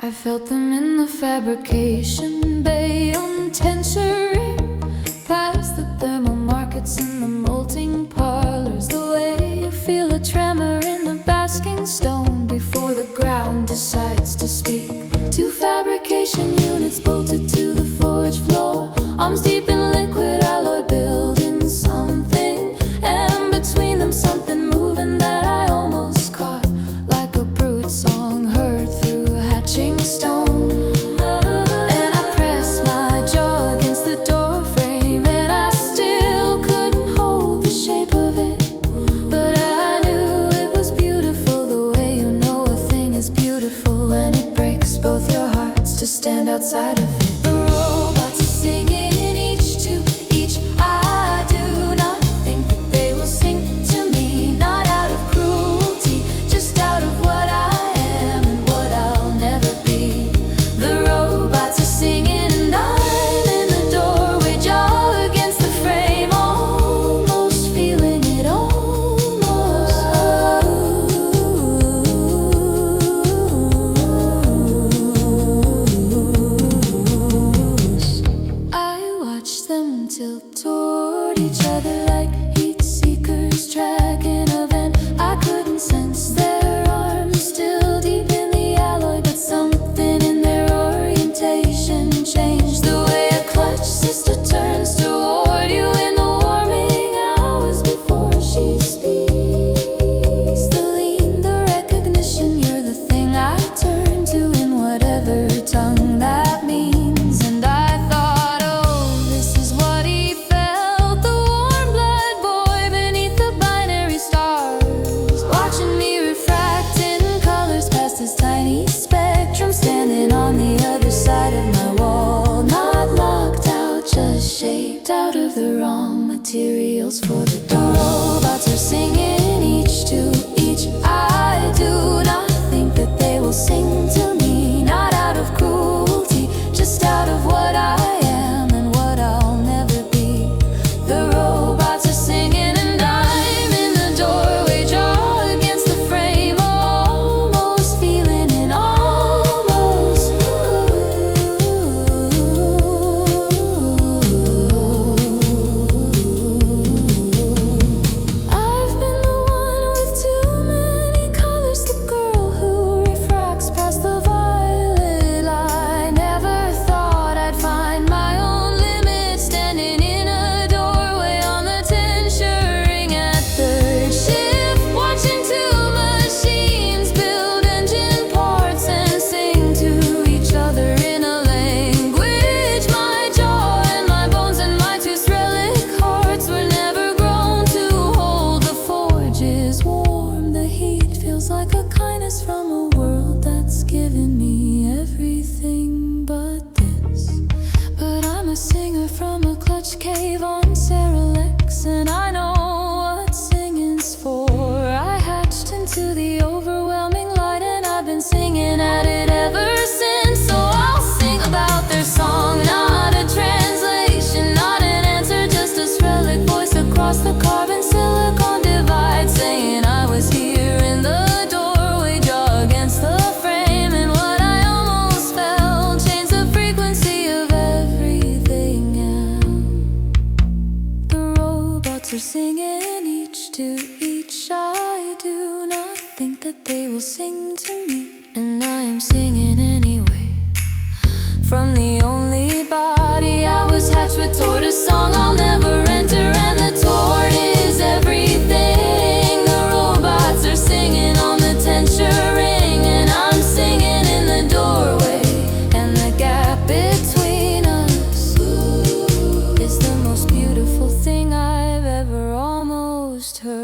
I felt them in the fabrication bay on Tensher Ring, past the thermal markets and the molting parlors. The way you feel a tremor in the basking stone before the ground decides to speak. Two fabrication units bolted to the forge floor, arms deep in liquid alloy, building something, and between them something moving that I almost caught, like a brute song heard through a hatching stone. And I pressed my jaw against the doorframe, and I still couldn't hold the shape of it, but I knew it was beautiful, the way you know a thing is beautiful when it breaks both your hearts to stand outside of it. The robots are singing each to each. I do not think that they will sing to me, not out of cruelty, just out of what I am and what I'll never be. The robots are singing and I'm in the doorway, jaw against the frame, almost feeling it, almost. I watched them tilt toward each other like heat seekers tracking a vent. I couldn't sense their arms still deep in the alloy, but something in their orientation changed. The way a clutch sister turns toward you in the warming hours before she speaks. The lean, the recognition, you're the thing I turn to in whatever tongue that means. And I thought, oh, this is what he felt, the warm blood boy beneath the binary stars, watching me refract in colors past his tiny spectrum, standing on the other side of my wall, not locked out, just shaped out of the wrong materials for the door. Robots are singing each to each. I do not think that they will sing to me, not out of cruelty, just out of what I am and what I'll never be. The robots are singing and I'm in the doorway, jaw against the frame, almost feeling it, almost. I've been the one with too many colors, the girl who refracts past the violet. I never thought I'd find my own limit, standing in a doorway on the Tensher Ring at third shift, watching two machines build engine parts and sing to each other in a language my jaw and my bones and my two relic hearts were never grown to hold. The forge is warm, the heat feels like a kindness from a world that's given me everything but this. But I'm a singer from a clutch cave on Lex, and I know what singing's for. I hatched into the overwhelming light, and I've been singing at it ever since. So I'll sing about their song, not a translation, not an answer, just a relic voice across the carbon silicon divide, saying I was here in the doorway, jaw against the frame, and what I almost felt changed the frequency of everything else. The robots are singing each to each. I do not think that they will sing to me, and I am singing anyway. From the only body I was hatched with, toward a song I'll never enter, and the toward is everything. The robots are singing on the Tensher Ring, and I'm singing in the doorway, and the gap between us is the most beautiful thing I've ever almost heard.